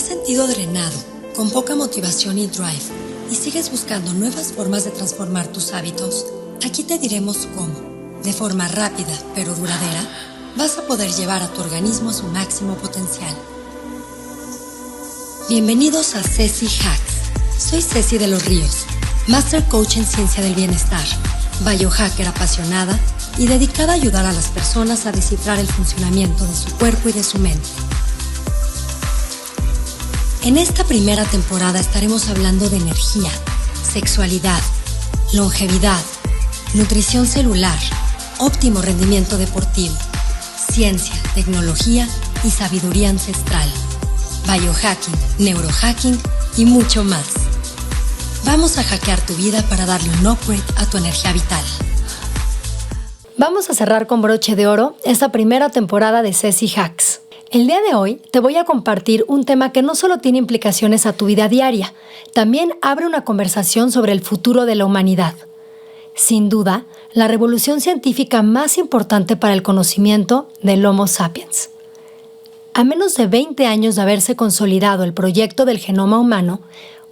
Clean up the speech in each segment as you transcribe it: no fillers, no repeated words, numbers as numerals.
sentido drenado, con poca motivación y drive, y sigues buscando nuevas formas de transformar tus hábitos? Aquí te diremos cómo. De forma rápida pero duradera, vas a poder llevar a tu organismo a su máximo potencial. Bienvenidos a Ceci Hacks. Soy Ceci de los Ríos, Master Coach en Ciencia del Bienestar, biohacker apasionada y dedicada a ayudar a las personas a descifrar el funcionamiento de su cuerpo y de su mente. En esta primera temporada estaremos hablando de energía, sexualidad, longevidad, nutrición celular, óptimo rendimiento deportivo, ciencia, tecnología y sabiduría ancestral, biohacking, neurohacking y mucho más. Vamos a hackear tu vida para darle un upgrade a tu energía vital. Vamos a cerrar con broche de oro esta primera temporada de Ceci Hacks. El día de hoy te voy a compartir un tema que no solo tiene implicaciones a tu vida diaria, también abre una conversación sobre el futuro de la humanidad. Sin duda, la revolución científica más importante para el conocimiento del Homo sapiens. A menos de 20 años de haberse consolidado el proyecto del genoma humano,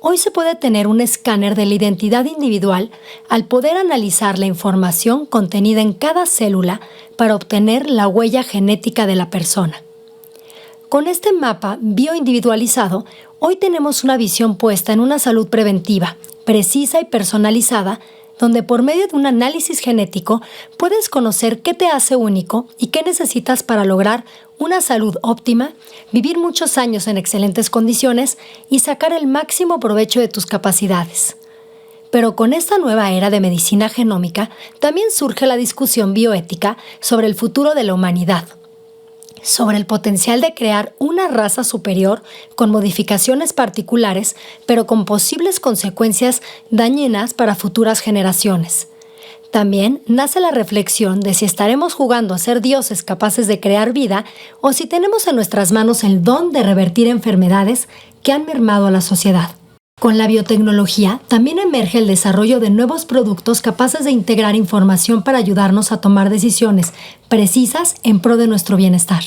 hoy se puede tener un escáner de la identidad individual al poder analizar la información contenida en cada célula para obtener la huella genética de la persona. Con este mapa bioindividualizado, hoy tenemos una visión puesta en una salud preventiva, precisa y personalizada, donde por medio de un análisis genético puedes conocer qué te hace único y qué necesitas para lograr una salud óptima, vivir muchos años en excelentes condiciones y sacar el máximo provecho de tus capacidades. Pero con esta nueva era de medicina genómica, también surge la discusión bioética sobre el futuro de la humanidad, sobre el potencial de crear una raza superior con modificaciones particulares, pero con posibles consecuencias dañinas para futuras generaciones. También nace la reflexión de si estaremos jugando a ser dioses capaces de crear vida o si tenemos en nuestras manos el don de revertir enfermedades que han mermado a la sociedad. Con la biotecnología también emerge el desarrollo de nuevos productos capaces de integrar información para ayudarnos a tomar decisiones precisas en pro de nuestro bienestar.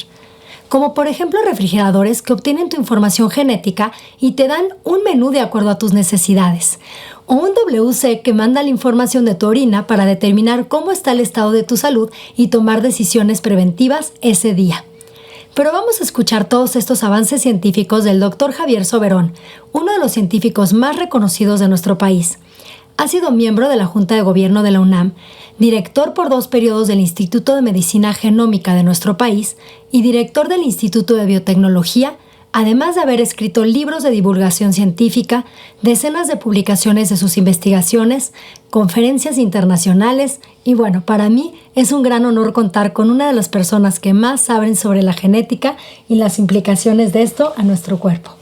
Como por ejemplo refrigeradores que obtienen tu información genética y te dan un menú de acuerdo a tus necesidades. O un WC que manda la información de tu orina para determinar cómo está el estado de tu salud y tomar decisiones preventivas ese día. Pero vamos a escuchar todos estos avances científicos del Dr. Javier Soberón, uno de los científicos más reconocidos de nuestro país. Ha sido miembro de la Junta de Gobierno de la UNAM, director por 2 periodos del Instituto de Medicina Genómica de nuestro país y director del Instituto de Biotecnología, además de haber escrito libros de divulgación científica, decenas de publicaciones de sus investigaciones, conferencias internacionales y bueno, para mí es un gran honor contar con una de las personas que más saben sobre la genética y las implicaciones de esto a nuestro cuerpo.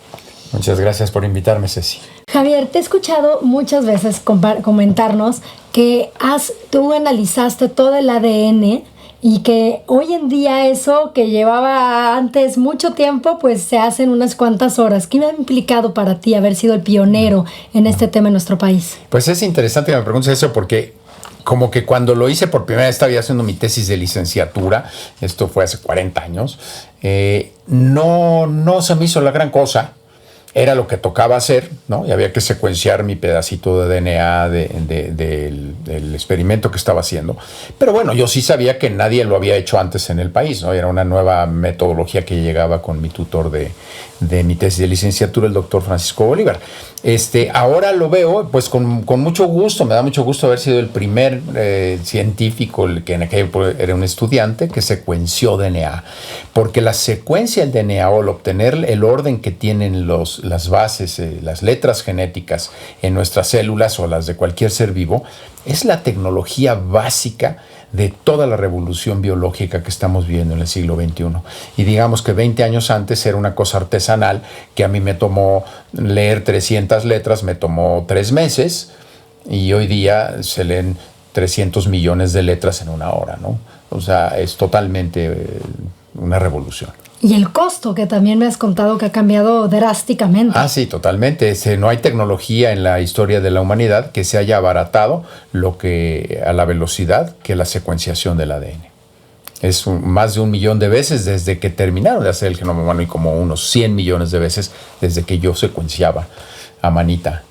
Muchas gracias por invitarme, Ceci. Javier, te he escuchado muchas veces comentarnos que tú analizaste todo el ADN y que hoy en día eso que llevaba antes mucho tiempo, pues se hace en unas cuantas horas. ¿Qué me ha implicado para ti haber sido el pionero en este tema en nuestro país? Pues es interesante que me preguntes eso porque como que cuando lo hice por primera vez, estaba haciendo mi tesis de licenciatura, esto fue hace 40 años, no se me hizo la gran cosa. Era lo que tocaba hacer, ¿no? Y había que secuenciar mi pedacito de DNA del experimento que estaba haciendo. Pero bueno, yo sí sabía que nadie lo había hecho antes en el país, ¿no? Era una nueva metodología que llegaba con mi tutor de mi tesis de licenciatura, el doctor Francisco Bolívar. Ahora lo veo pues con mucho gusto, me da mucho gusto haber sido el primer científico, que en aquel era un estudiante, que secuenció DNA. Porque la secuencia del DNA o el obtener el orden que tienen las bases, las letras genéticas en nuestras células o las de cualquier ser vivo, es la tecnología básica de toda la revolución biológica que estamos viviendo en el siglo XXI. Y digamos que 20 años antes era una cosa artesanal que a mí me tomó leer 300 letras, me tomó 3 meses, y hoy día se leen 300 millones de letras en una hora, ¿no? O sea, es totalmente una revolución. Y el costo, que también me has contado que ha cambiado drásticamente. Ah, sí, totalmente. No hay tecnología en la historia de la humanidad que se haya abaratado a la velocidad que la secuenciación del ADN. Es más de 1 millón de veces desde que terminaron de hacer el genoma humano y como unos 100 millones de veces desde que yo secuenciaba a manita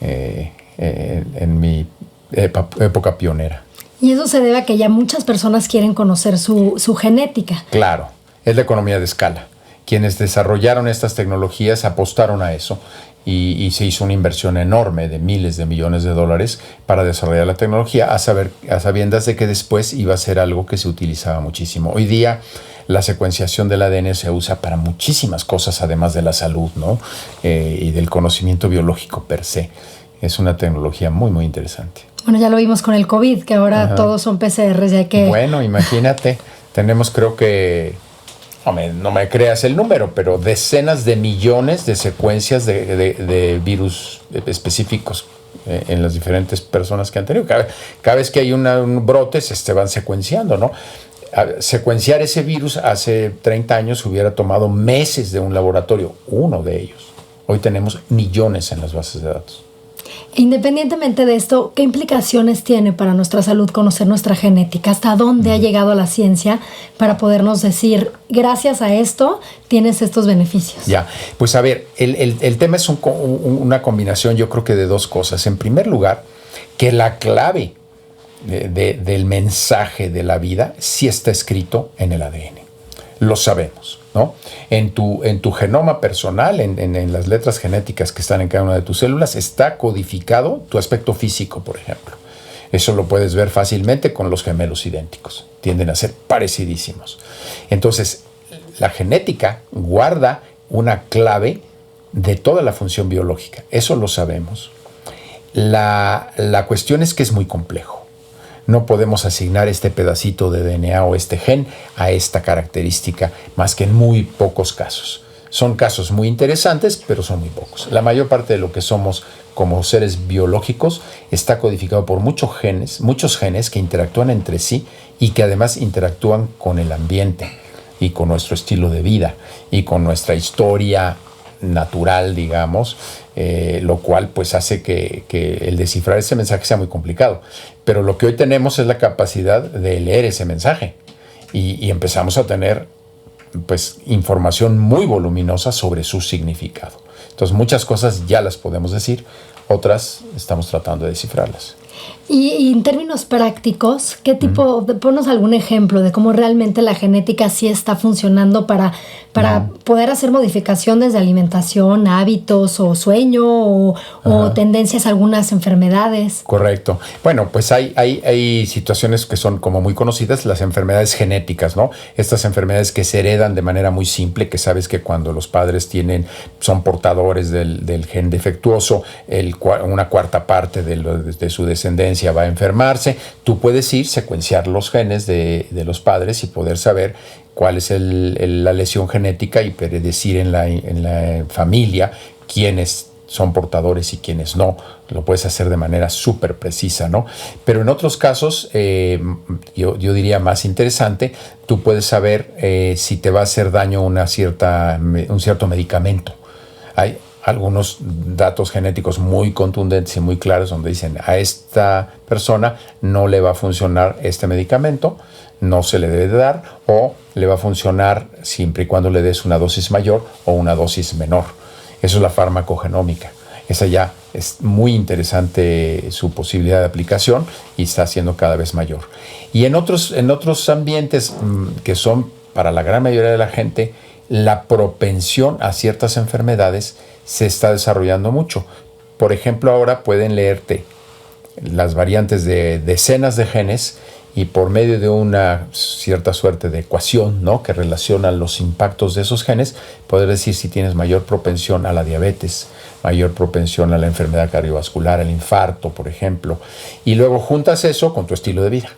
en mi época pionera. Y eso se debe a que ya muchas personas quieren conocer su genética. Claro, es la economía de escala. Quienes desarrollaron estas tecnologías apostaron a eso y se hizo una inversión enorme de miles de millones de dólares para desarrollar la tecnología a sabiendas de que después iba a ser algo que se utilizaba muchísimo. Hoy día la secuenciación del ADN se usa para muchísimas cosas, además de la salud, ¿no? Y del conocimiento biológico per se. Es una tecnología muy, muy interesante. Bueno, ya lo vimos con el COVID, que ahora todos son PCRs, ya que... Bueno, imagínate, tenemos creo que, no me creas el número, pero decenas de millones de secuencias de virus específicos en las diferentes personas que han tenido. Cada vez que hay un brote se van secuenciando, ¿no? Secuenciar ese virus hace 30 años hubiera tomado meses de un laboratorio, uno de ellos. Hoy tenemos millones en las bases de datos. Independientemente de esto, ¿qué implicaciones tiene para nuestra salud conocer nuestra genética? ¿Hasta dónde ha llegado la ciencia para podernos decir, gracias a esto, tienes estos beneficios? Ya, pues a ver, el tema es una combinación, yo creo que de dos cosas. En primer lugar, que la clave del mensaje de la vida sí está escrito en el ADN. Lo sabemos, ¿no? En tu genoma personal, en las letras genéticas que están en cada una de tus células, está codificado tu aspecto físico, por ejemplo. Eso lo puedes ver fácilmente con los gemelos idénticos. Tienden a ser parecidísimos. Entonces, la genética guarda una clave de toda la función biológica. Eso lo sabemos. La cuestión es que es muy complejo. No podemos asignar este pedacito de DNA o este gen a esta característica más que en muy pocos casos. Son casos muy interesantes, pero son muy pocos. La mayor parte de lo que somos como seres biológicos está codificado por muchos genes que interactúan entre sí y que además interactúan con el ambiente y con nuestro estilo de vida y con nuestra historia natural, digamos, lo cual pues hace que el descifrar ese mensaje sea muy complicado. Pero lo que hoy tenemos es la capacidad de leer ese mensaje y empezamos a tener pues información muy voluminosa sobre su significado. Entonces muchas cosas ya las podemos decir, otras estamos tratando de descifrarlas. Y en términos prácticos, ¿qué tipo, ponnos algún ejemplo de cómo realmente la genética sí está funcionando para poder hacer modificaciones de alimentación, hábitos o sueño o tendencias a algunas enfermedades? Correcto. Bueno, pues hay situaciones que son como muy conocidas, las enfermedades genéticas, ¿no? Estas enfermedades que se heredan de manera muy simple, que sabes que cuando los padres son portadores del gen defectuoso, una cuarta parte de su descendencia va a enfermarse. Tú puedes secuenciar los genes de los padres y poder saber cuál es la lesión genética y predecir en la familia quiénes son portadores y quiénes no. Lo puedes hacer de manera súper precisa, ¿no? Pero en otros casos, yo diría más interesante, tú puedes saber si te va a hacer daño un cierto medicamento. Hay algunos datos genéticos muy contundentes y muy claros donde dicen a esta persona no le va a funcionar este medicamento, no se le debe de dar o le va a funcionar siempre y cuando le des una dosis mayor o una dosis menor. Eso es la farmacogenómica. Esa ya es muy interesante su posibilidad de aplicación y está siendo cada vez mayor. Y en otros ambientes que son para la gran mayoría de la gente, la propensión a ciertas enfermedades se está desarrollando mucho. Por ejemplo, ahora pueden leerte las variantes de decenas de genes y por medio de una cierta suerte de ecuación, ¿no?, que relaciona los impactos de esos genes, poder decir si tienes mayor propensión a la diabetes, mayor propensión a la enfermedad cardiovascular, al infarto, por ejemplo. Y luego juntas eso con tu estilo de vida.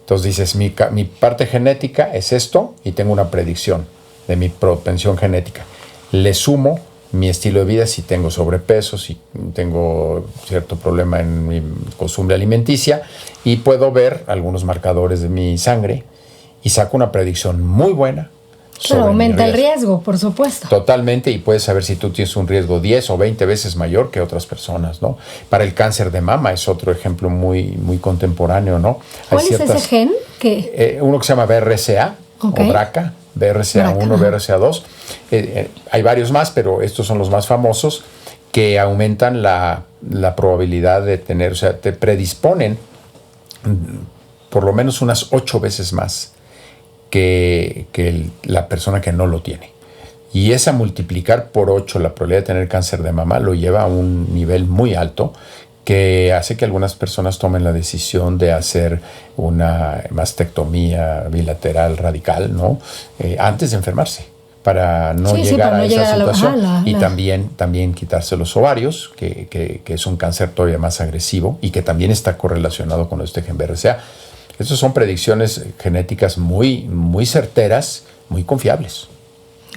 Entonces dices, mi parte genética es esto y tengo una predicción de mi propensión genética. Le sumo mi estilo de vida, si tengo sobrepeso, si tengo cierto problema en mi costumbre alimenticia, y puedo ver algunos marcadores de mi sangre y saco una predicción muy buena. Pero aumenta el riesgo, por supuesto. Totalmente, y puedes saber si tú tienes un riesgo 10 o 20 veces mayor que otras personas, ¿no? Para el cáncer de mama es otro ejemplo muy, muy contemporáneo, ¿no? ¿Cuál es ese gen Uno que se llama BRCA, Okay. o BRCA, BRCA1, BRCA2. Hay varios más, pero estos son los más famosos, que aumentan la probabilidad de tener, o sea, te predisponen por lo menos unas 8 veces más que la persona que no lo tiene. Y esa multiplicar por 8 la probabilidad de tener cáncer de mama lo lleva a un nivel muy alto, que hace que algunas personas tomen la decisión de hacer una mastectomía bilateral radical, ¿no? Antes de enfermarse, para no llegar a esa situación. Y también quitarse los ovarios, que es un cáncer todavía más agresivo y que también está correlacionado con este gen BRCA. Estas son predicciones genéticas muy, muy certeras, muy confiables.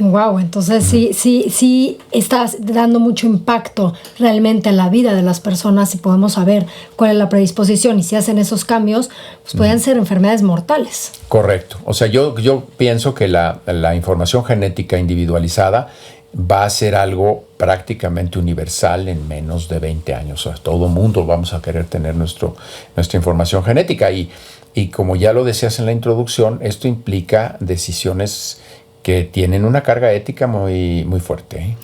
Wow, entonces sí estás dando mucho impacto realmente en la vida de las personas, y podemos saber cuál es la predisposición, y si hacen esos cambios, pues pueden ser enfermedades mortales. Correcto. O sea, yo pienso que la información genética individualizada va a ser algo prácticamente universal en menos de 20 años. O sea, todo mundo vamos a querer tener nuestra información genética, y como ya lo decías en la introducción, esto implica decisiones que tienen una carga ética muy, muy fuerte, ¿eh?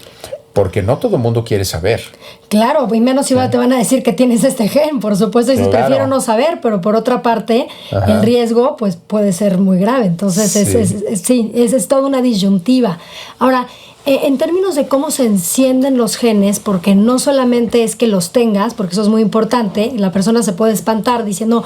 Porque no todo el mundo quiere saber. Claro, y menos si te van a decir que tienes este gen, por supuesto, y claro, prefiero no saber, pero por otra parte, el riesgo pues puede ser muy grave. Entonces, es toda una disyuntiva. Ahora, en términos de cómo se encienden los genes, porque no solamente es que los tengas, porque eso es muy importante, la persona se puede espantar diciendo,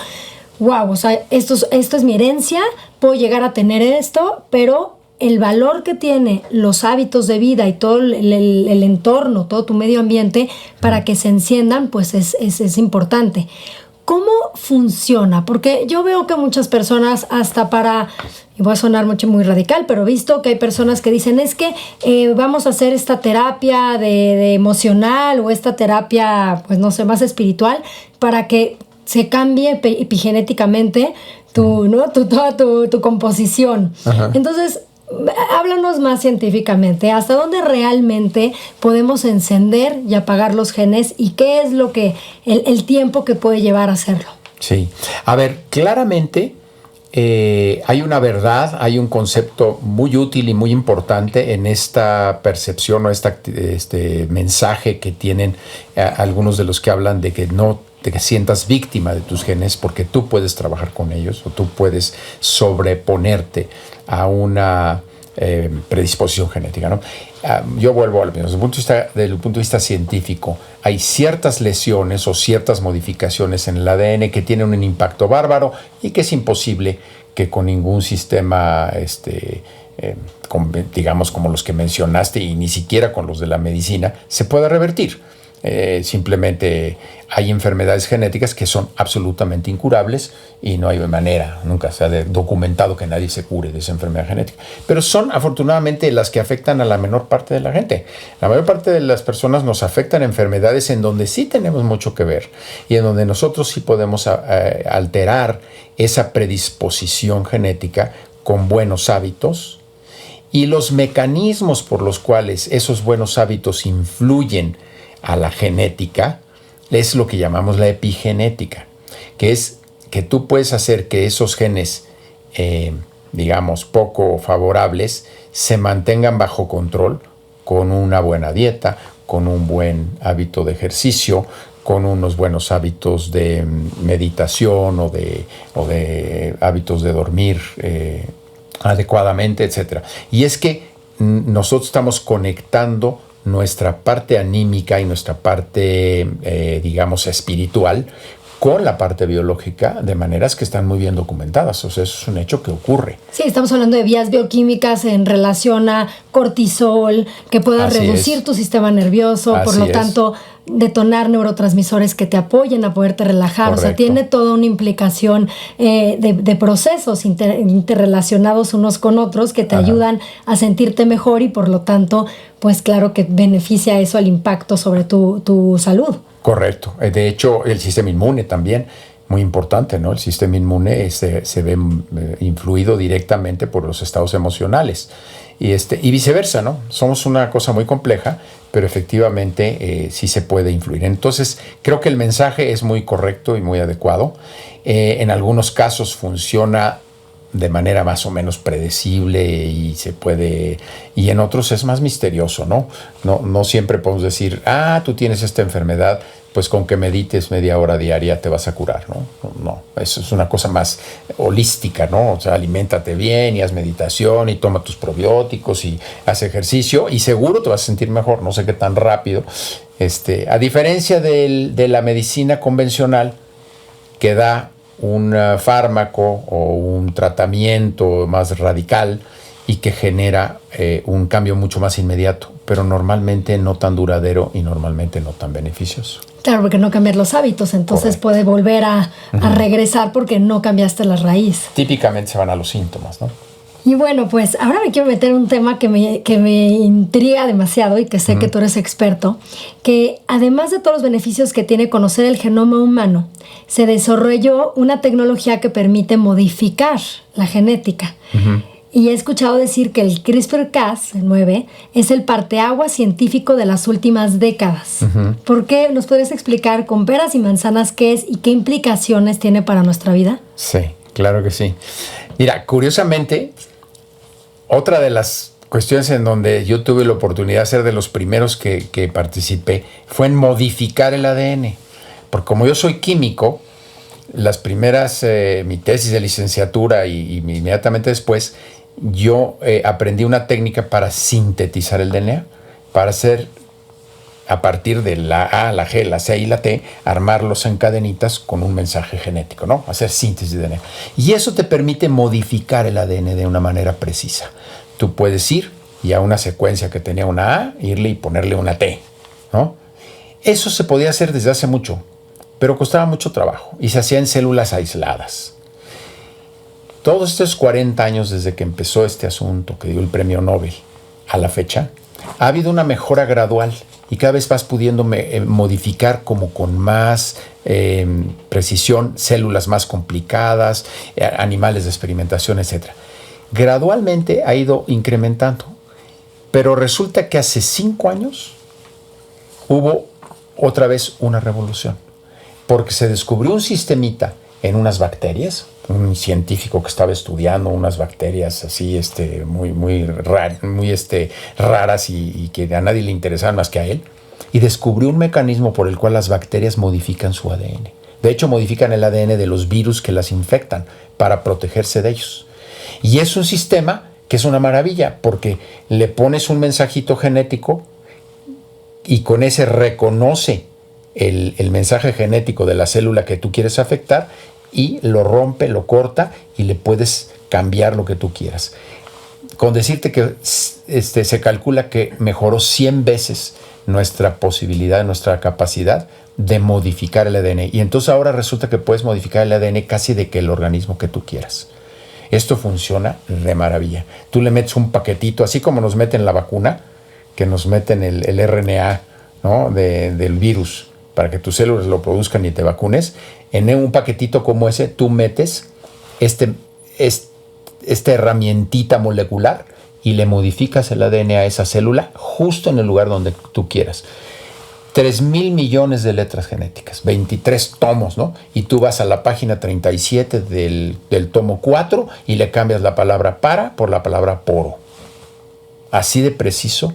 wow, o sea, esto es mi herencia, puedo llegar a tener esto, pero el valor que tiene los hábitos de vida y todo el entorno, todo tu medio ambiente, para que se enciendan, pues es importante. ¿Cómo funciona? Porque yo veo que muchas personas, hasta y voy a sonar muy radical, pero he visto que hay personas que dicen, es que vamos a hacer esta terapia de emocional, o esta terapia, pues no sé, más espiritual, para que se cambie epigenéticamente toda tu composición. Ajá. Entonces, háblanos más científicamente, ¿hasta dónde realmente podemos encender y apagar los genes, y qué es lo que el tiempo que puede llevar a hacerlo? Sí, a ver, claramente hay una verdad, hay un concepto muy útil y muy importante en esta percepción o este mensaje que tienen algunos de los que hablan de que no te sientas víctima de tus genes, porque tú puedes trabajar con ellos, o tú puedes sobreponerte a una predisposición genética, ¿no? Yo vuelvo al mismo. Desde el punto de vista científico, hay ciertas lesiones o ciertas modificaciones en el ADN que tienen un impacto bárbaro, y que es imposible que con ningún sistema, digamos, como los que mencionaste, y ni siquiera con los de la medicina, se pueda revertir. Simplemente hay enfermedades genéticas que son absolutamente incurables, y no hay manera, nunca se ha documentado que nadie se cure de esa enfermedad genética. Pero son afortunadamente las que afectan a la menor parte de la gente. La mayor parte de las personas nos afectan enfermedades en donde sí tenemos mucho que ver, y en donde nosotros sí podemos alterar esa predisposición genética con buenos hábitos, y los mecanismos por los cuales esos buenos hábitos influyen a la genética es lo que llamamos la epigenética, que es que tú puedes hacer que esos genes, digamos, poco favorables, se mantengan bajo control con una buena dieta, con un buen hábito de ejercicio, con unos buenos hábitos de meditación o de hábitos de dormir adecuadamente, etc. Y es que nosotros estamos conectando nuestra parte anímica y nuestra parte, digamos, espiritual con la parte biológica, de maneras que están muy bien documentadas. O sea, eso es un hecho que ocurre. Sí, estamos hablando de vías bioquímicas en relación a cortisol, que pueda reducir tu sistema nervioso, por lo tanto, detonar neurotransmisores que te apoyen a poderte relajar. Correcto. O sea, tiene toda una implicación de procesos interrelacionados unos con otros que te ayudan a sentirte mejor, y por lo tanto, pues claro que beneficia eso al impacto sobre tu salud. Correcto. De hecho, el sistema inmune también, muy importante, ¿no? El sistema inmune se ve influido directamente por los estados emocionales, y viceversa, ¿no? Somos una cosa muy compleja, pero efectivamente sí se puede influir. Entonces, creo que el mensaje es muy correcto y muy adecuado. En algunos casos funciona de manera más o menos predecible y se puede, y en otros es más misterioso, ¿no? No siempre podemos decir, tú tienes esta enfermedad, pues con que medites media hora diaria te vas a curar, ¿no? No, eso es una cosa más holística, ¿no? O sea, aliméntate bien y haz meditación y toma tus probióticos y haz ejercicio y seguro te vas a sentir mejor, no sé qué tan rápido. A diferencia de la medicina convencional que da un fármaco o un tratamiento más radical y que genera un cambio mucho más inmediato, pero normalmente no tan duradero y normalmente no tan beneficioso. Claro, porque no cambiar los hábitos, entonces Correcto. puede volver a regresar porque no cambiaste la raíz. Típicamente se van a los síntomas, ¿no? Y bueno, pues ahora me quiero meter en un tema que me intriga demasiado y que sé que tú eres experto, que además de todos los beneficios que tiene conocer el genoma humano, se desarrolló una tecnología que permite modificar la genética. Y he escuchado decir que el CRISPR-Cas9 es el parteaguas científico de las últimas décadas. ¿Por qué? ¿Nos podrías explicar con peras y manzanas qué es y qué implicaciones tiene para nuestra vida? Sí, claro que sí. Mira, curiosamente, otra de las cuestiones en donde yo tuve la oportunidad de ser de los primeros que participé fue en modificar el ADN. Porque como yo soy químico, las primeras, mi tesis de licenciatura y inmediatamente después, yo aprendí una técnica para sintetizar el DNA, para hacer, a partir de la A, la G, la C y la T, armarlos en cadenitas con un mensaje genético, ¿no? Hacer síntesis de DNA. Y eso te permite modificar el ADN de una manera precisa. Tú puedes ir y a una secuencia que tenía una A, irle y ponerle una T, ¿no? Eso se podía hacer desde hace mucho, pero costaba mucho trabajo y se hacía en células aisladas. Todos estos 40 años desde que empezó este asunto, que dio el premio Nobel, a la fecha, ha habido una mejora gradual y cada vez vas pudiendo modificar como con más precisión células más complicadas, animales de experimentación, etc. Gradualmente ha ido incrementando, pero resulta que hace 5 años hubo otra vez una revolución, porque se descubrió un sistemita en unas bacterias, un científico que estaba estudiando unas bacterias así muy raras y que a nadie le interesaban más que a él, y descubrió un mecanismo por el cual las bacterias modifican su ADN. De hecho, modifican el ADN de los virus que las infectan para protegerse de ellos. Y es un sistema que es una maravilla, porque le pones un mensajito genético y con ese reconoce el mensaje genético de la célula que tú quieres afectar y lo rompe, lo corta y le puedes cambiar lo que tú quieras. Con decirte que se calcula que mejoró 100 veces nuestra posibilidad, nuestra capacidad de modificar el ADN. Y entonces ahora resulta que puedes modificar el ADN casi de que el organismo que tú quieras. Esto funciona de maravilla. Tú le metes un paquetito, así como nos meten la vacuna, que nos meten el RNA, ¿no? del virus, para que tus células lo produzcan y te vacunes. En un paquetito como ese, tú metes esta herramientita molecular y le modificas el ADN a esa célula justo en el lugar donde tú quieras. 3,000 millones de letras genéticas, 23 tomos, ¿no? Y tú vas a la página 37 del tomo 4 y le cambias la palabra para por la palabra poro. Así de preciso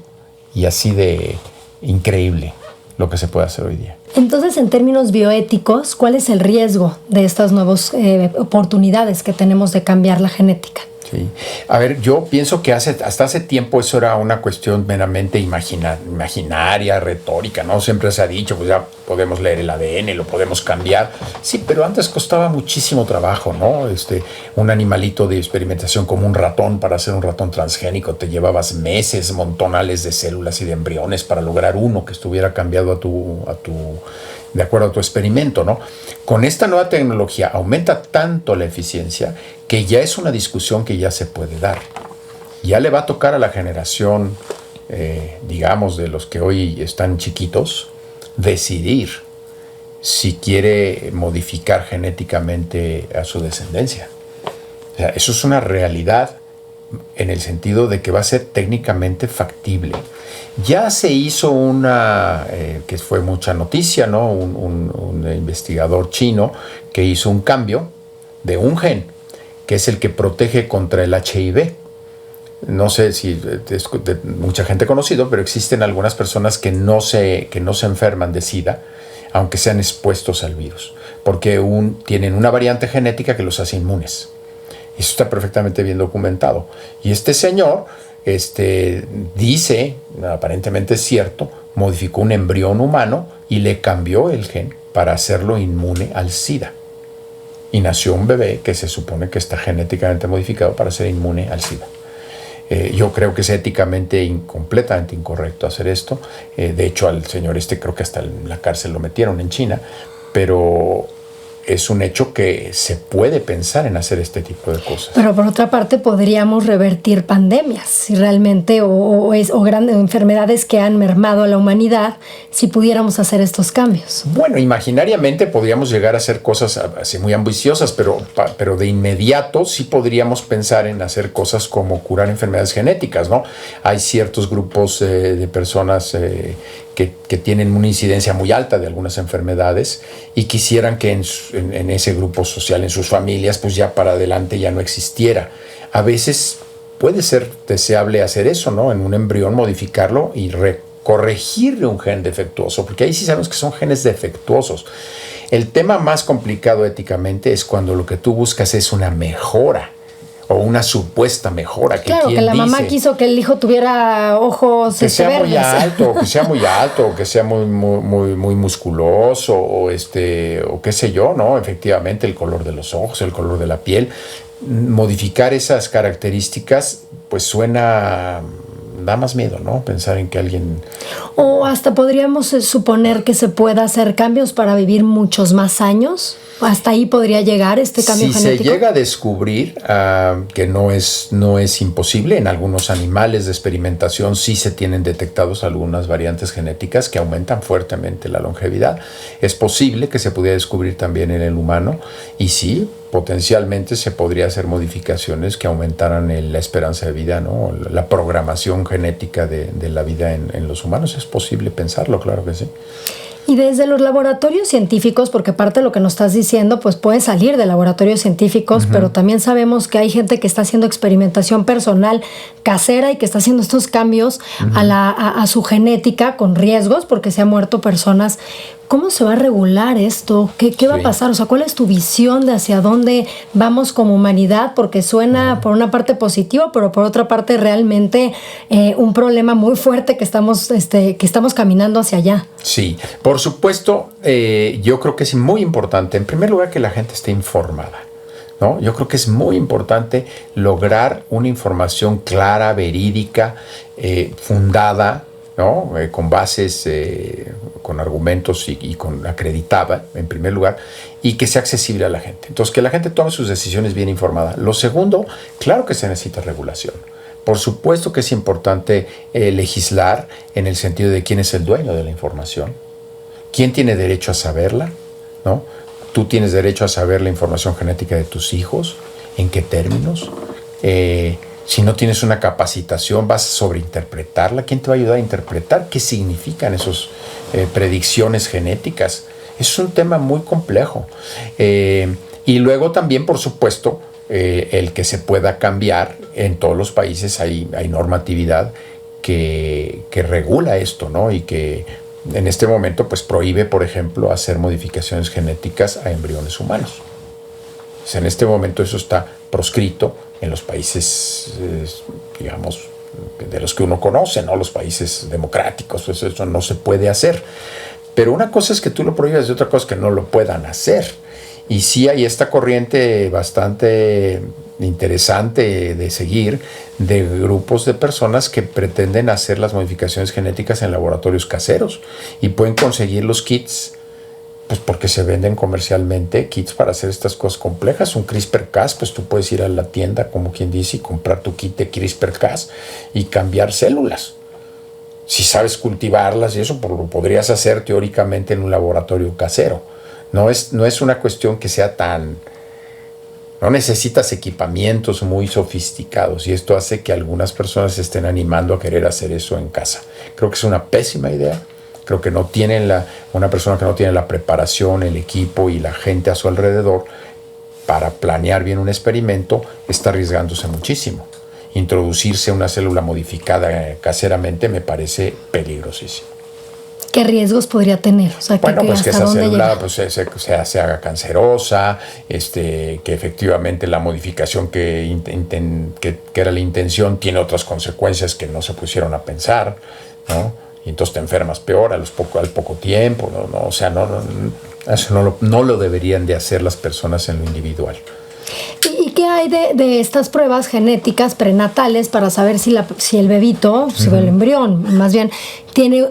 y así de increíble lo que se puede hacer hoy día. Entonces, en términos bioéticos, ¿cuál es el riesgo de estas nuevas oportunidades que tenemos de cambiar la genética? Sí. A ver, yo pienso que hasta hace tiempo eso era una cuestión meramente imaginaria, retórica, ¿no? Siempre se ha dicho, pues ya podemos leer el ADN, lo podemos cambiar. Sí, pero antes costaba muchísimo trabajo, ¿no? Un animalito de experimentación como un ratón, para hacer un ratón transgénico, te llevabas meses, montonales de células y de embriones para lograr uno que estuviera cambiado de acuerdo a tu experimento, ¿no? Con esta nueva tecnología aumenta tanto la eficiencia que ya es una discusión que ya se puede dar. Ya le va a tocar a la generación, digamos, de los que hoy están chiquitos, decidir si quiere modificar genéticamente a su descendencia. O sea, eso es una realidad en el sentido de que va a ser técnicamente factible. Ya se hizo una, que fue mucha noticia, ¿no? Un investigador chino que hizo un cambio de un gen que es el que protege contra el HIV. No sé si es de mucha gente conocido, pero existen algunas personas que no se enferman de SIDA, aunque sean expuestos al virus, porque tienen una variante genética que los hace inmunes. Eso está perfectamente bien documentado. Y este señor dice, aparentemente es cierto, modificó un embrión humano y le cambió el gen para hacerlo inmune al SIDA. Y nació un bebé que se supone que está genéticamente modificado para ser inmune al SIDA. Yo creo que es éticamente completamente incorrecto hacer esto. De hecho, al señor creo que hasta en la cárcel lo metieron en China, pero es un hecho que se puede pensar en hacer este tipo de cosas. Pero por otra parte podríamos revertir pandemias, si realmente, o grandes enfermedades que han mermado a la humanidad, si pudiéramos hacer estos cambios. Bueno, imaginariamente podríamos llegar a hacer cosas así muy ambiciosas, pero de inmediato sí podríamos pensar en hacer cosas como curar enfermedades genéticas, ¿no? Hay ciertos grupos de personas que tienen una incidencia muy alta de algunas enfermedades y quisieran que en ese grupo social, en sus familias, pues ya para adelante ya no existiera. A veces puede ser deseable hacer eso, ¿no? En un embrión modificarlo y corregirle un gen defectuoso, porque ahí sí sabemos que son genes defectuosos. El tema más complicado éticamente es cuando lo que tú buscas es una mejora o una supuesta mejora. Claro, que la mamá quiso que el hijo tuviera ojos que sea verdes. Muy alto, que sea muy alto, que sea muy musculoso, o qué sé yo, ¿no? Efectivamente, el color de los ojos, el color de la piel. Modificar esas características, pues da más miedo, ¿no? Pensar en que alguien... O hasta podríamos suponer que se pueda hacer cambios para vivir muchos más años. ¿Hasta ahí podría llegar este cambio genético? Si se llega a descubrir que no es imposible, en algunos animales de experimentación sí se tienen detectados algunas variantes genéticas que aumentan fuertemente la longevidad. Es posible que se pudiera descubrir también en el humano y sí, potencialmente se podría hacer modificaciones que aumentaran la esperanza de vida, ¿no? La programación genética de la vida en los humanos. Es posible pensarlo, claro que sí. Y desde los laboratorios científicos, porque parte de lo que nos estás diciendo, pues puede salir de laboratorios científicos, pero también sabemos que hay gente que está haciendo experimentación personal casera y que está haciendo estos cambios a su genética con riesgos, porque se han muerto personas. ¿Cómo se va a regular esto? ¿Qué va a pasar? O sea, ¿cuál es tu visión de hacia dónde vamos como humanidad? Porque suena por una parte positivo, pero por otra parte realmente un problema muy fuerte que estamos caminando hacia allá. Sí, por supuesto, yo creo que es muy importante, en primer lugar, que la gente esté informada, ¿no? Yo creo que es muy importante lograr una información clara, verídica, fundada, ¿no? Con bases, con argumentos y con acreditada, en primer lugar, y que sea accesible a la gente. Entonces, que la gente tome sus decisiones bien informada. Lo segundo, claro que se necesita regulación. Por supuesto que es importante legislar en el sentido de quién es el dueño de la información, quién tiene derecho a saberla, ¿no? Tú tienes derecho a saber la información genética de tus hijos, en qué términos. Si no tienes una capacitación, vas a sobreinterpretarla. ¿Quién te va a ayudar a interpretar qué significan esas predicciones genéticas? Es un tema muy complejo. Y luego también, por supuesto, el que se pueda cambiar. En todos los países hay normatividad que regula esto, ¿no? Y que en este momento pues prohíbe, por ejemplo, hacer modificaciones genéticas a embriones humanos. Pues en este momento eso está proscrito en los países, digamos, de los que uno conoce, ¿no? Los países democráticos, pues eso no se puede hacer. Pero una cosa es que tú lo prohíbas y otra cosa es que no lo puedan hacer. Y sí hay esta corriente bastante interesante de seguir de grupos de personas que pretenden hacer las modificaciones genéticas en laboratorios caseros y pueden conseguir los kits, pues porque se venden comercialmente kits para hacer estas cosas complejas. Un CRISPR-Cas, pues tú puedes ir a la tienda, como quien dice, y comprar tu kit de CRISPR-Cas y cambiar células. Si sabes cultivarlas y eso, pues lo podrías hacer teóricamente en un laboratorio casero. No es una cuestión que sea tan... No necesitas equipamientos muy sofisticados y esto hace que algunas personas se estén animando a querer hacer eso en casa. Creo que es una pésima idea. Creo que no tienen una persona que no tiene la preparación, el equipo y la gente a su alrededor para planear bien un experimento, está arriesgándose muchísimo. Introducirse una célula modificada caseramente me parece peligrosísimo. ¿Qué riesgos podría tener? O sea, bueno, pues que esa célula pues, se haga cancerosa, que efectivamente la modificación que era la intención tiene otras consecuencias que no se pusieron a pensar, ¿no? Y entonces te enfermas peor al poco tiempo, ¿no? O sea, eso no lo deberían de hacer las personas en lo individual. ¿Y qué hay de estas pruebas genéticas prenatales para saber si el bebito, si el embrión, más bien, tiene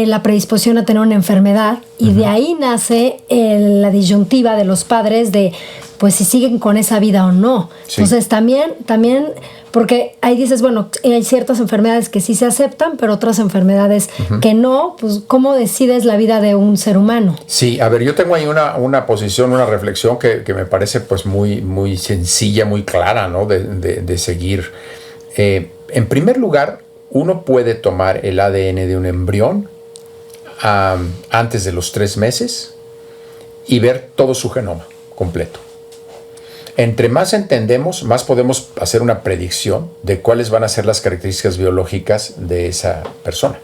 la predisposición a tener una enfermedad? Y de ahí nace la disyuntiva de los padres de, pues, si siguen con esa vida o no. Sí. Entonces, también, porque ahí dices, bueno, hay ciertas enfermedades que sí se aceptan, pero otras enfermedades que no, pues, ¿cómo decides la vida de un ser humano? Sí, a ver, yo tengo ahí una posición, una reflexión que me parece, pues, muy, muy sencilla, muy clara, ¿no? de seguir. En primer lugar, uno puede tomar el ADN de un embrión antes de los 3 meses y ver todo su genoma completo. Entre más entendemos, más podemos hacer una predicción de cuáles van a ser las características biológicas de esa persona.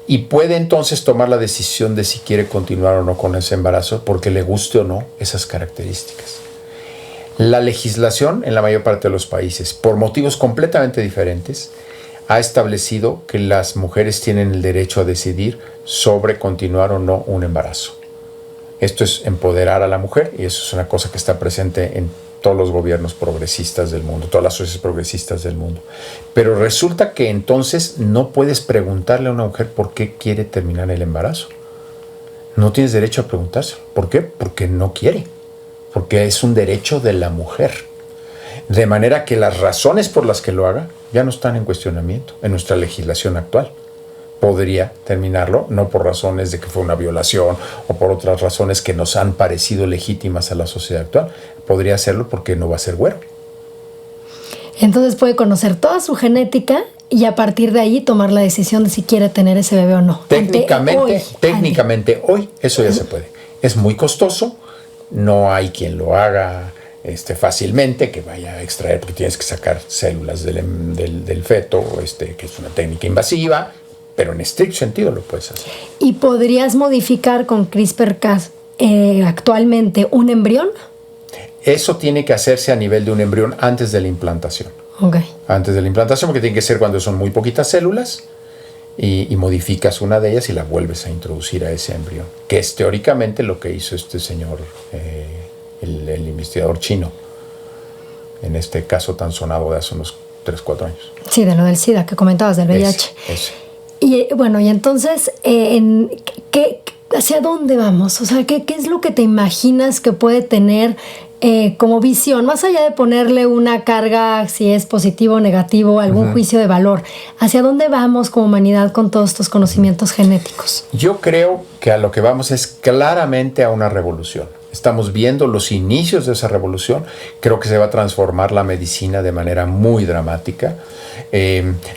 Y puede entonces tomar la decisión de si quiere continuar o no con ese embarazo, porque le guste o no esas características. La legislación en la mayor parte de los países, por motivos completamente diferentes, ha establecido que las mujeres tienen el derecho a decidir sobre continuar o no un embarazo. Esto es empoderar a la mujer, y eso es una cosa que está presente en todos los gobiernos progresistas del mundo, todas las sociedades progresistas del mundo. Pero resulta que entonces no puedes preguntarle a una mujer por qué quiere terminar el embarazo. No tienes derecho a preguntárselo. ¿Por qué? Porque no quiere. Porque es un derecho de la mujer. De manera que las razones por las que lo haga ya no están en cuestionamiento en nuestra legislación actual. Podría terminarlo, no por razones de que fue una violación o por otras razones que nos han parecido legítimas a la sociedad actual. Podría hacerlo porque no va a ser güero. Entonces puede conocer toda su genética y a partir de ahí tomar la decisión de si quiere tener ese bebé o no. Técnicamente hoy eso ya se puede. Es muy costoso, no hay quien lo haga fácilmente, que vaya a extraer, porque tienes que sacar células del feto, que es una técnica invasiva. Pero en estricto sentido lo puedes hacer. ¿Y podrías modificar con CRISPR-Cas actualmente un embrión? Eso tiene que hacerse a nivel de un embrión antes de la implantación. Okay. Antes de la implantación, porque tiene que ser cuando son muy poquitas células y modificas una de ellas y la vuelves a introducir a ese embrión. Que es teóricamente lo que hizo este señor, el investigador chino, en este caso tan sonado de hace unos 3-4 años. Sí, de lo del SIDA que comentabas, del VIH. Ese. Y bueno, y entonces, ¿hacia dónde vamos? O sea, ¿qué es lo que te imaginas que puede tener como visión? Más allá de ponerle una carga, si es positivo o negativo, algún juicio de valor. ¿Hacia dónde vamos como humanidad con todos estos conocimientos genéticos? Yo creo que a lo que vamos es claramente a una revolución. Estamos viendo los inicios de esa revolución. Creo que se va a transformar la medicina de manera muy dramática.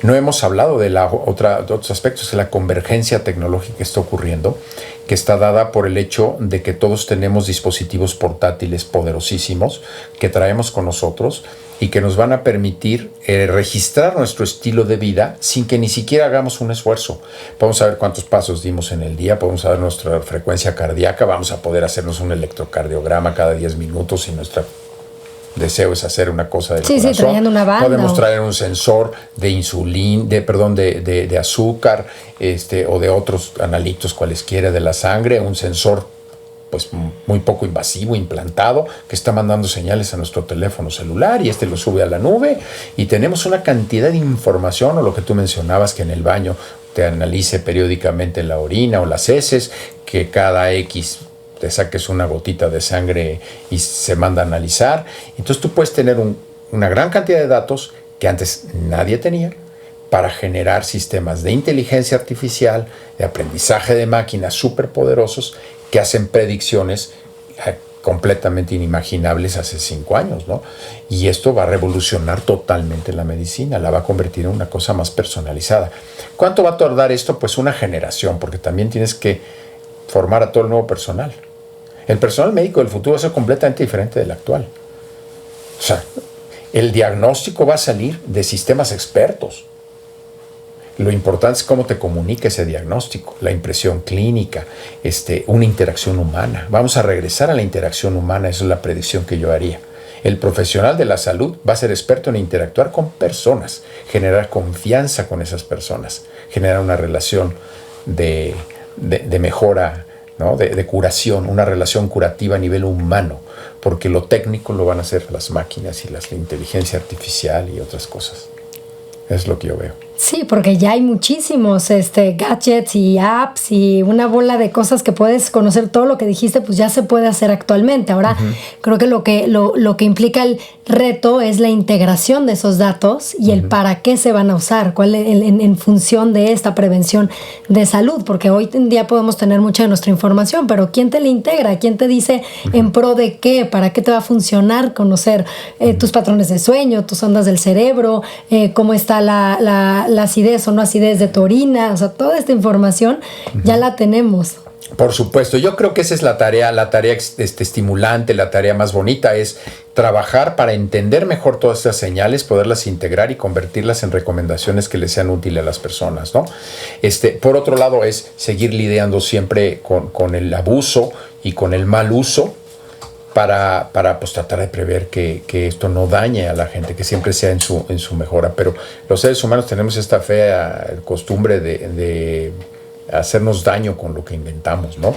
No hemos hablado de otros aspectos, de la convergencia tecnológica que está ocurriendo, que está dada por el hecho de que todos tenemos dispositivos portátiles poderosísimos que traemos con nosotros y que nos van a permitir registrar nuestro estilo de vida sin que ni siquiera hagamos un esfuerzo. Podemos saber cuántos pasos dimos en el día, podemos saber nuestra frecuencia cardíaca, vamos a poder hacernos un electrocardiograma cada 10 minutos y nuestro deseo es hacer una cosa del corazón. Sí, trayendo una banda. Podemos traer un sensor de insulina, de azúcar, o de otros analitos cualesquiera de la sangre, un sensor pues muy poco invasivo, implantado, que está mandando señales a nuestro teléfono celular y lo sube a la nube y tenemos una cantidad de información, o lo que tú mencionabas, que en el baño te analice periódicamente la orina o las heces, que cada X te saques una gotita de sangre y se manda a analizar. Entonces tú puedes tener una gran cantidad de datos que antes nadie tenía para generar sistemas de inteligencia artificial, de aprendizaje de máquinas súper poderosos que hacen predicciones completamente inimaginables hace 5 años, ¿no? Y esto va a revolucionar totalmente la medicina, la va a convertir en una cosa más personalizada. ¿Cuánto va a tardar esto? Pues una generación, porque también tienes que formar a todo el nuevo personal. El personal médico del futuro va a ser completamente diferente del actual. O sea, el diagnóstico va a salir de sistemas expertos. Lo importante es cómo te comunica ese diagnóstico, la impresión clínica, una interacción humana. Vamos a regresar a la interacción humana, esa es la predicción que yo haría. El profesional de la salud va a ser experto en interactuar con personas, generar confianza con esas personas, generar una relación de mejora, ¿no? de curación, una relación curativa a nivel humano, porque lo técnico lo van a hacer las máquinas y la inteligencia artificial y otras cosas. Es lo que yo veo. Sí, porque ya hay muchísimos gadgets y apps y una bola de cosas que puedes conocer. Todo lo que dijiste, pues ya se puede hacer actualmente. Ahora, creo que lo que implica el reto es la integración de esos datos y el para qué se van a usar, cuál en función de esta prevención de salud. Porque hoy en día podemos tener mucha de nuestra información, pero ¿quién te la integra? ¿Quién te dice en pro de qué? ¿Para qué te va a funcionar conocer tus patrones de sueño, tus ondas del cerebro, cómo está la acidez o no acidez de tu orina? O sea, toda esta información ya la tenemos. Por supuesto, yo creo que esa es la tarea estimulante, la tarea más bonita, es trabajar para entender mejor todas estas señales, poderlas integrar y convertirlas en recomendaciones que les sean útiles a las personas, ¿no? Por otro lado, es seguir lidiando siempre con el abuso y con el mal uso, para pues, tratar de prever que esto no dañe a la gente, que siempre sea en su mejora. Pero los seres humanos tenemos esta fea costumbre de hacernos daño con lo que inventamos, ¿no?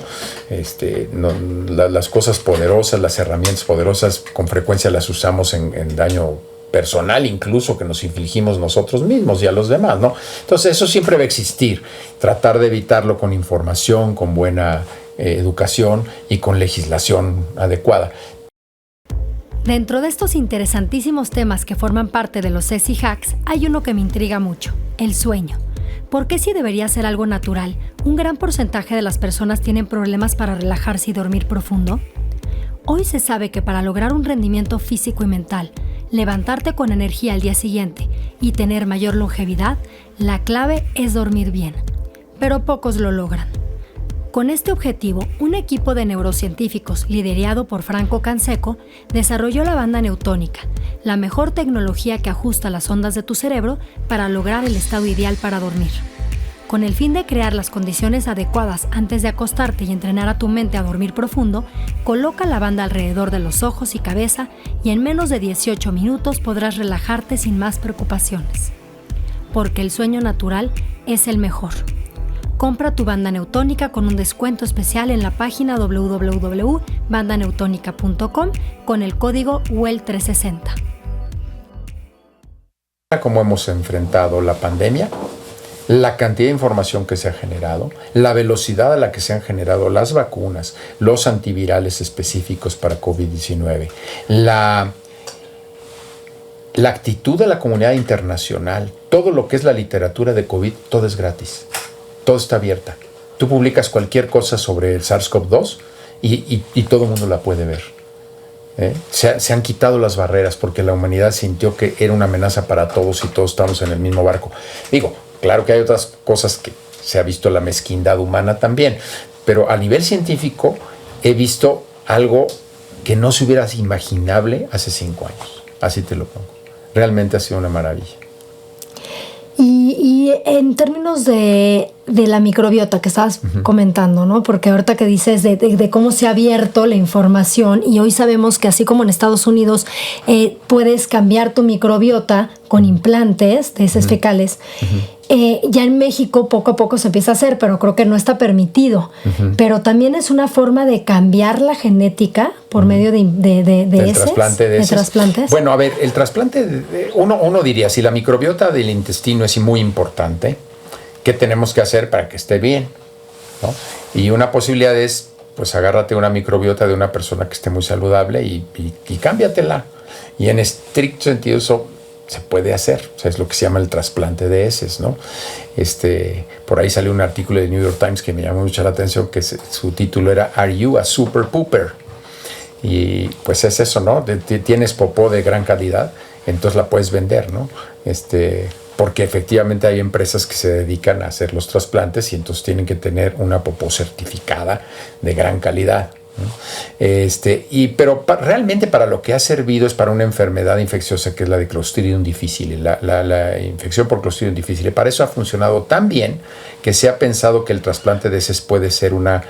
Las cosas poderosas, las herramientas poderosas, con frecuencia las usamos en daño personal, incluso que nos infligimos nosotros mismos y a los demás, ¿no? Entonces eso siempre va a existir. Tratar de evitarlo con información, con buena educación y con legislación adecuada. Dentro de estos interesantísimos temas que forman parte de los CECI Hacks, hay uno que me intriga mucho: el sueño. ¿Por qué, si debería ser algo natural, un gran porcentaje de las personas tienen problemas para relajarse y dormir profundo? Hoy se sabe que para lograr un rendimiento físico y mental, levantarte con energía al día siguiente y tener mayor longevidad, la clave es dormir bien. Pero pocos lo logran. Con este objetivo, un equipo de neurocientíficos liderado por Franco Canseco desarrolló la banda neutónica, la mejor tecnología que ajusta las ondas de tu cerebro para lograr el estado ideal para dormir. Con el fin de crear las condiciones adecuadas antes de acostarte y entrenar a tu mente a dormir profundo, coloca la banda alrededor de los ojos y cabeza y en menos de 18 minutos podrás relajarte sin más preocupaciones. Porque el sueño natural es el mejor. Compra tu banda neutónica con un descuento especial en la página www.bandaneutonica.com con el código WELL360. Como hemos enfrentado la pandemia, la cantidad de información que se ha generado, la velocidad a la que se han generado las vacunas, los antivirales específicos para COVID-19, la actitud de la comunidad internacional, todo lo que es la literatura de COVID, todo es gratis. Todo está abierta. Tú publicas cualquier cosa sobre el SARS-CoV-2 y todo el mundo la puede ver. Se han quitado las barreras porque la humanidad sintió que era una amenaza para todos y todos estamos en el mismo barco. Digo, claro que hay otras cosas que se ha visto la mezquindad humana también, pero a nivel científico he visto algo que no se hubiera imaginable hace 5 años. Así te lo pongo. Realmente ha sido una maravilla. Y en términos de la microbiota que estabas comentando, ¿no? Porque ahorita que dices de cómo se ha abierto la información y hoy sabemos que así como en Estados Unidos puedes cambiar tu microbiota con implantes de heces fecales, ya en México poco a poco se empieza a hacer, pero creo que no está permitido. Pero también es una forma de cambiar la genética por medio de heces, de trasplantes. Bueno, a ver, el trasplante, uno diría, si la microbiota del intestino es muy importante, ¿qué tenemos que hacer para que esté bien? ¿No? Y una posibilidad es, pues agárrate una microbiota de una persona que esté muy saludable y cámbiatela. Y en estricto sentido eso se puede hacer, o sea, es lo que se llama el trasplante de heces, ¿no? Por ahí salió un artículo de New York Times que me llamó mucho la atención, que su título era ¿Are you a super pooper? Y pues es eso, ¿no? Tienes popó de gran calidad, entonces la puedes vender, ¿no? Porque efectivamente hay empresas que se dedican a hacer los trasplantes y entonces tienen que tener una popó certificada de gran calidad, Pero realmente para lo que ha servido es para una enfermedad infecciosa que es la de Clostridium difficile, la infección por Clostridium difficile. Para eso ha funcionado tan bien que se ha pensado que el trasplante de heces puede ser una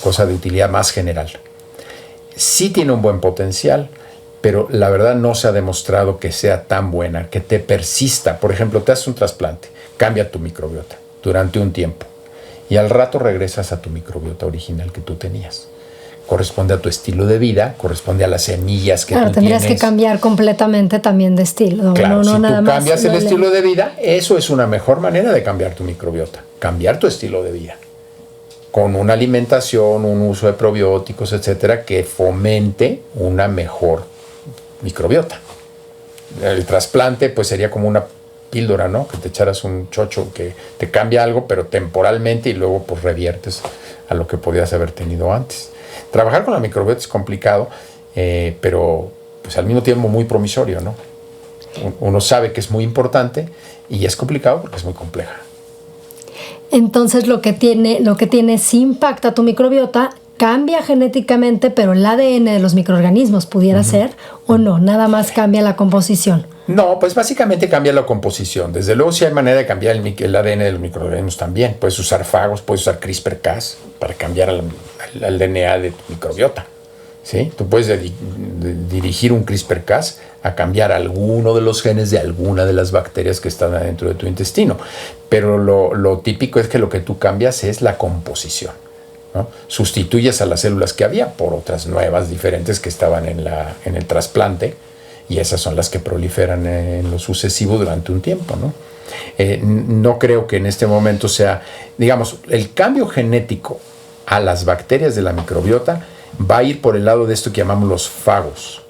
cosa de utilidad más general. Sí tiene un buen potencial, pero la verdad no se ha demostrado que sea tan buena, que te persista. Por ejemplo, te haces un trasplante, cambia tu microbiota durante un tiempo y al rato regresas a tu microbiota original que tú tenías. Corresponde a tu estilo de vida, corresponde a las semillas que tú tienes. Tendrías que cambiar completamente también de estilo. Claro, si tú nada más cambias el estilo de vida, eso es una mejor manera de cambiar tu microbiota, cambiar tu estilo de vida, con una alimentación, un uso de probióticos, etcétera, que fomente una mejor microbiota. El trasplante, pues sería como una píldora, ¿no? Que te echaras un chocho que te cambia algo, pero temporalmente, y luego pues reviertes a lo que podías haber tenido antes. Trabajar con la microbiota es complicado, pero pues al mismo tiempo muy promisorio, ¿no? Uno sabe que es muy importante y es complicado porque es muy compleja. Entonces lo que tiene sí impacta tu microbiota, cambia genéticamente, pero el ADN de los microorganismos pudiera ser, o no, nada más cambia la composición. No, pues básicamente cambia la composición. Desde luego sí hay manera de cambiar el ADN de los microorganismos también. Puedes usar fagos, puedes usar CRISPR-Cas para cambiar el DNA de tu microbiota. ¿Sí? Tú puedes dirigir un CRISPR-Cas a cambiar alguno de los genes de alguna de las bacterias que están adentro de tu intestino. Pero lo típico es que lo que tú cambias es la composición, ¿no? Sustituyes a las células que había por otras nuevas, diferentes que estaban en el trasplante, y esas son las que proliferan en lo sucesivo durante un tiempo, ¿no? No creo que en este momento sea, digamos, el cambio genético a las bacterias de la microbiota va a ir por el lado de esto que llamamos los fagos,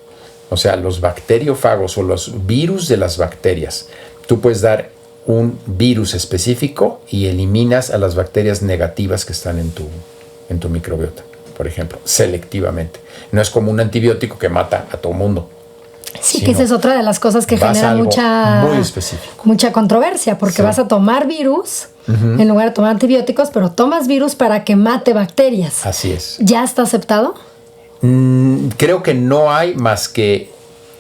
o sea, los bacteriófagos o los virus de las bacterias. Tú puedes dar un virus específico y eliminas a las bacterias negativas que están en tu microbiota, por ejemplo, selectivamente. No es como un antibiótico que mata a todo mundo. Sí, que esa es otra de las cosas que genera mucha controversia, porque vas a tomar virus en lugar de tomar antibióticos, pero tomas virus para que mate bacterias. Así es. ¿Ya está aceptado? Creo que no hay más que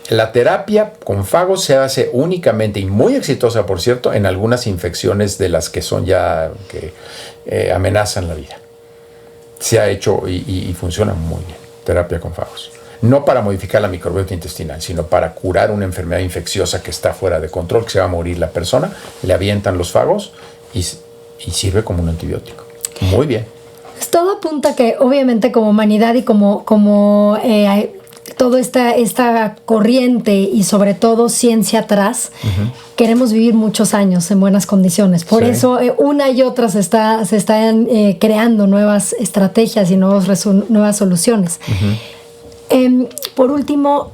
la terapia con fagos se hace únicamente, y muy exitosa por cierto, en algunas infecciones de las que son ya que amenazan la vida. Se ha hecho y funciona muy bien, terapia con fagos. No para modificar la microbiota intestinal, sino para curar una enfermedad infecciosa que está fuera de control, que se va a morir la persona, le avientan los fagos y sirve como un antibiótico. Muy bien. Todo apunta que obviamente como humanidad y como toda esta corriente y sobre todo ciencia atrás, queremos vivir muchos años en buenas condiciones. Por eso una y otra se están creando nuevas estrategias y nuevas soluciones. Por último,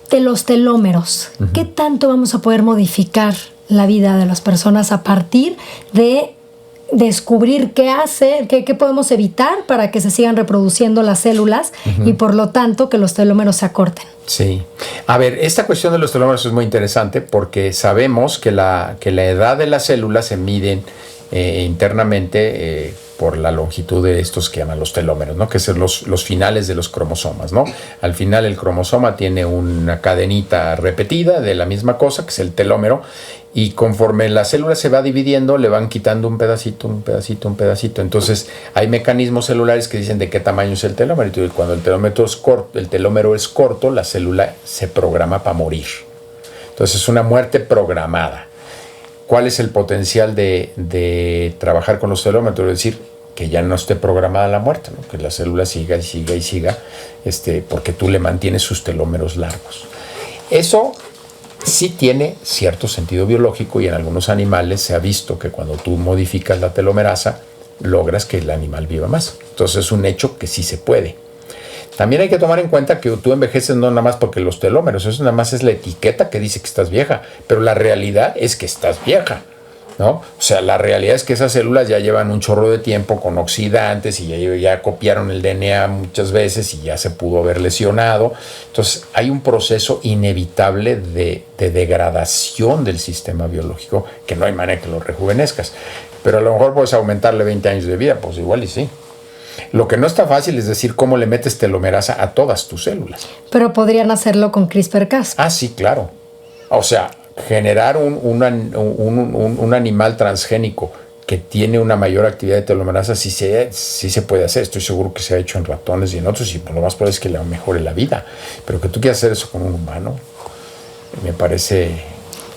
de los telómeros, ¿qué tanto vamos a poder modificar la vida de las personas a partir de descubrir qué podemos evitar para que se sigan reproduciendo las células y por lo tanto que los telómeros se acorten? Sí. A ver, esta cuestión de los telómeros es muy interesante porque sabemos que la edad de las células se miden internamente por la longitud de estos que llaman los telómeros, ¿no? Que son los finales de los cromosomas, ¿no? Al final el cromosoma tiene una cadenita repetida de la misma cosa, que es el telómero, y conforme la célula se va dividiendo, le van quitando un pedacito, un pedacito, un pedacito. Entonces hay mecanismos celulares que dicen de qué tamaño es el telómero. Y cuando el telómero es corto, la célula se programa para morir. Entonces es una muerte programada. ¿Cuál es el potencial de trabajar con los telómeros? Es decir, que ya no esté programada la muerte, ¿no? Que la célula siga y siga y siga, porque tú le mantienes sus telómeros largos. Eso sí tiene cierto sentido biológico y en algunos animales se ha visto que cuando tú modificas la telomerasa, logras que el animal viva más. Entonces es un hecho que sí se puede. También hay que tomar en cuenta que tú envejeces no nada más porque los telómeros, eso nada más es la etiqueta que dice que estás vieja, pero la realidad es que estás vieja, ¿no? O sea, la realidad es que esas células ya llevan un chorro de tiempo con oxidantes y ya copiaron el DNA muchas veces y ya se pudo haber lesionado. Entonces hay un proceso inevitable de degradación del sistema biológico que no hay manera que lo rejuvenezcas. Pero a lo mejor puedes aumentarle 20 años de vida, pues igual y sí. Lo que no está fácil es decir cómo le metes telomerasa a todas tus células. Pero podrían hacerlo con CRISPR-Cas. Ah, sí, claro. O sea, generar un animal transgénico que tiene una mayor actividad de telomerasa sí se puede hacer. Estoy seguro que se ha hecho en ratones y en otros, y lo más probable es que le mejore la vida. Pero que tú quieras hacer eso con un humano, me parece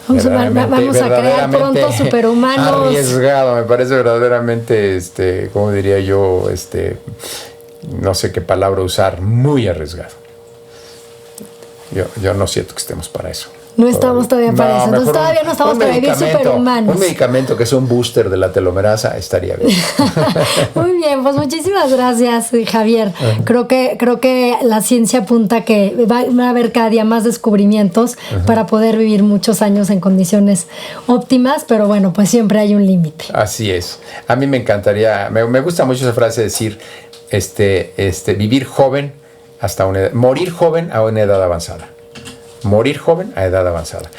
vamos a crear pronto superhumanos. Arriesgado, me parece verdaderamente, ¿cómo diría yo? No sé qué palabra usar, muy arriesgado. Yo no siento que estemos para eso. No estamos todavía para eso. Entonces todavía no estamos para vivir superhumanos. Un medicamento que es un booster de la telomerasa estaría bien. Muy bien, pues muchísimas gracias, Javier. Creo que la ciencia apunta que va a haber cada día más descubrimientos para poder vivir muchos años en condiciones óptimas, pero bueno, pues siempre hay un límite. Así es. A mí me encantaría, me gusta mucho esa frase de decir, vivir joven hasta una edad, morir joven a una edad avanzada. Morir joven a edad avanzada.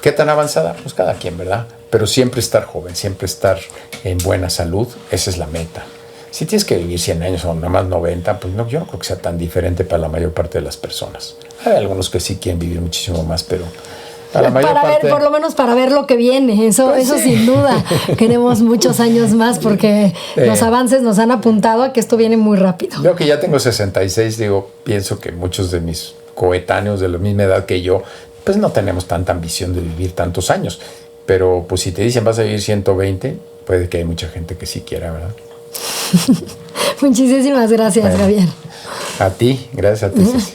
¿Qué tan avanzada? Pues cada quien, ¿verdad? Pero siempre estar joven, siempre estar en buena salud, esa es la meta. Si tienes que vivir 100 años o nada más 90, pues no, yo no creo que sea tan diferente para la mayor parte de las personas. Hay algunos que sí quieren vivir muchísimo más, pero para la mayor parte... por lo menos para ver lo que viene, eso sí. Sin duda. Queremos muchos años más porque los avances nos han apuntado a que esto viene muy rápido. Yo que ya tengo 66, pienso que muchos de mis coetáneos de la misma edad que yo, pues no tenemos tanta ambición de vivir tantos años. Pero pues si te dicen vas a vivir 120, puede que hay mucha gente que sí quiera, ¿verdad? Muchísimas gracias, Javier. A ti, gracias a ti, Ceci.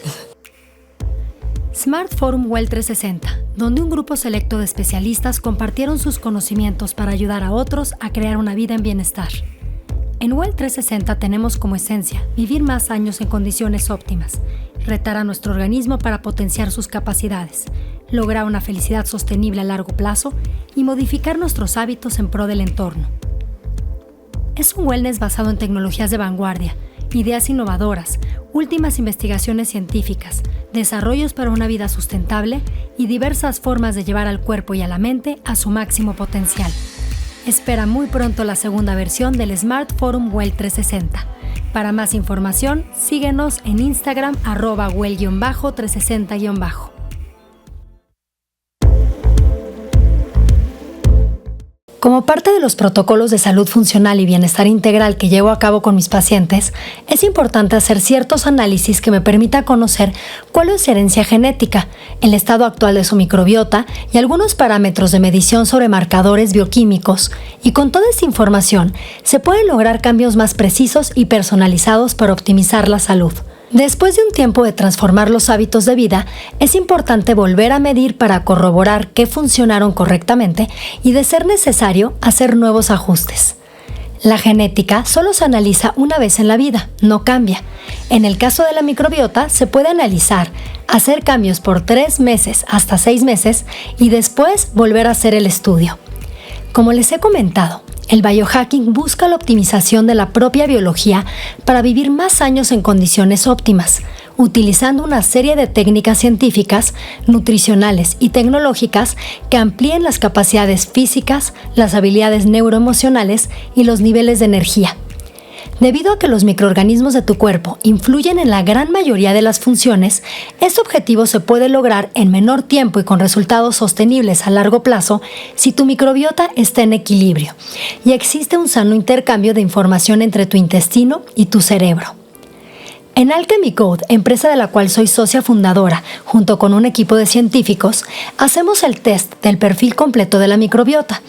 Smart Forum Well 360, donde un grupo selecto de especialistas compartieron sus conocimientos para ayudar a otros a crear una vida en bienestar. En Well 360 tenemos como esencia vivir más años en condiciones óptimas, retar a nuestro organismo para potenciar sus capacidades, lograr una felicidad sostenible a largo plazo y modificar nuestros hábitos en pro del entorno. Es un wellness basado en tecnologías de vanguardia, ideas innovadoras, últimas investigaciones científicas, desarrollos para una vida sustentable y diversas formas de llevar al cuerpo y a la mente a su máximo potencial. Espera muy pronto la segunda versión del Smart Forum Well 360. Para más información, síguenos en Instagram @well_360_. Como parte de los protocolos de salud funcional y bienestar integral que llevo a cabo con mis pacientes, es importante hacer ciertos análisis que me permita conocer cuál es su herencia genética, el estado actual de su microbiota y algunos parámetros de medición sobre marcadores bioquímicos. Y con toda esta información, se pueden lograr cambios más precisos y personalizados para optimizar la salud. Después de un tiempo de transformar los hábitos de vida, es importante volver a medir para corroborar que funcionaron correctamente y, de ser necesario, hacer nuevos ajustes. La genética solo se analiza una vez en la vida, no cambia. En el caso de la microbiota, se puede analizar, hacer cambios por 3 meses hasta 6 meses y después volver a hacer el estudio. Como les he comentado, el biohacking busca la optimización de la propia biología para vivir más años en condiciones óptimas, utilizando una serie de técnicas científicas, nutricionales y tecnológicas que amplíen las capacidades físicas, las habilidades neuroemocionales y los niveles de energía. Debido a que los microorganismos de tu cuerpo influyen en la gran mayoría de las funciones, este objetivo se puede lograr en menor tiempo y con resultados sostenibles a largo plazo si tu microbiota está en equilibrio y existe un sano intercambio de información entre tu intestino y tu cerebro. En Alchemy Code, empresa de la cual soy socia fundadora, junto con un equipo de científicos, hacemos el test del perfil completo de la microbiota.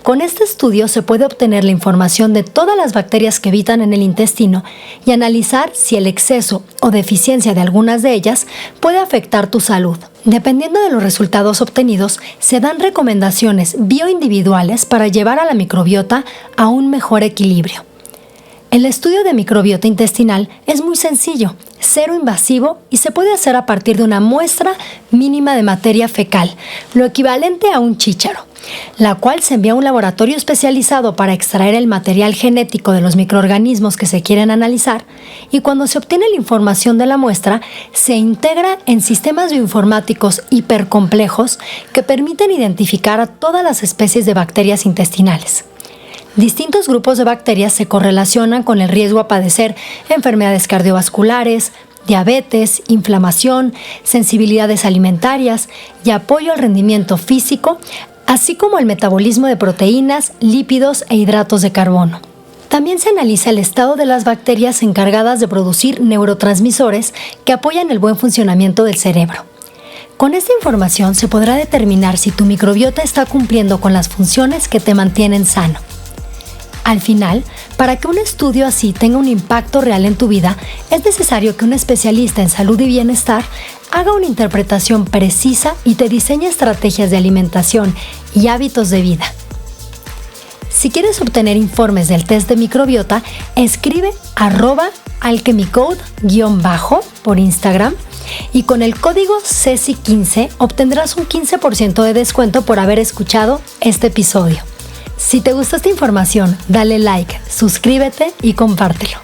Con este estudio se puede obtener la información de todas las bacterias que habitan en el intestino y analizar si el exceso o deficiencia de algunas de ellas puede afectar tu salud. Dependiendo de los resultados obtenidos, se dan recomendaciones bioindividuales para llevar a la microbiota a un mejor equilibrio. El estudio de microbiota intestinal es muy sencillo, cero invasivo y se puede hacer a partir de una muestra mínima de materia fecal, lo equivalente a un chícharo, la cual se envía a un laboratorio especializado para extraer el material genético de los microorganismos que se quieren analizar y cuando se obtiene la información de la muestra, se integra en sistemas bioinformáticos hipercomplejos que permiten identificar a todas las especies de bacterias intestinales. Distintos grupos de bacterias se correlacionan con el riesgo a padecer enfermedades cardiovasculares, diabetes, inflamación, sensibilidades alimentarias y apoyo al rendimiento físico, así como el metabolismo de proteínas, lípidos e hidratos de carbono. También se analiza el estado de las bacterias encargadas de producir neurotransmisores que apoyan el buen funcionamiento del cerebro. Con esta información se podrá determinar si tu microbiota está cumpliendo con las funciones que te mantienen sano. Al final, para que un estudio así tenga un impacto real en tu vida, es necesario que un especialista en salud y bienestar haga una interpretación precisa y te diseñe estrategias de alimentación y hábitos de vida. Si quieres obtener informes del test de microbiota, escribe @alchemycode_ por Instagram y con el código CECI15 obtendrás un 15% de descuento por haber escuchado este episodio. Si te gustó esta información, dale like, suscríbete y compártelo.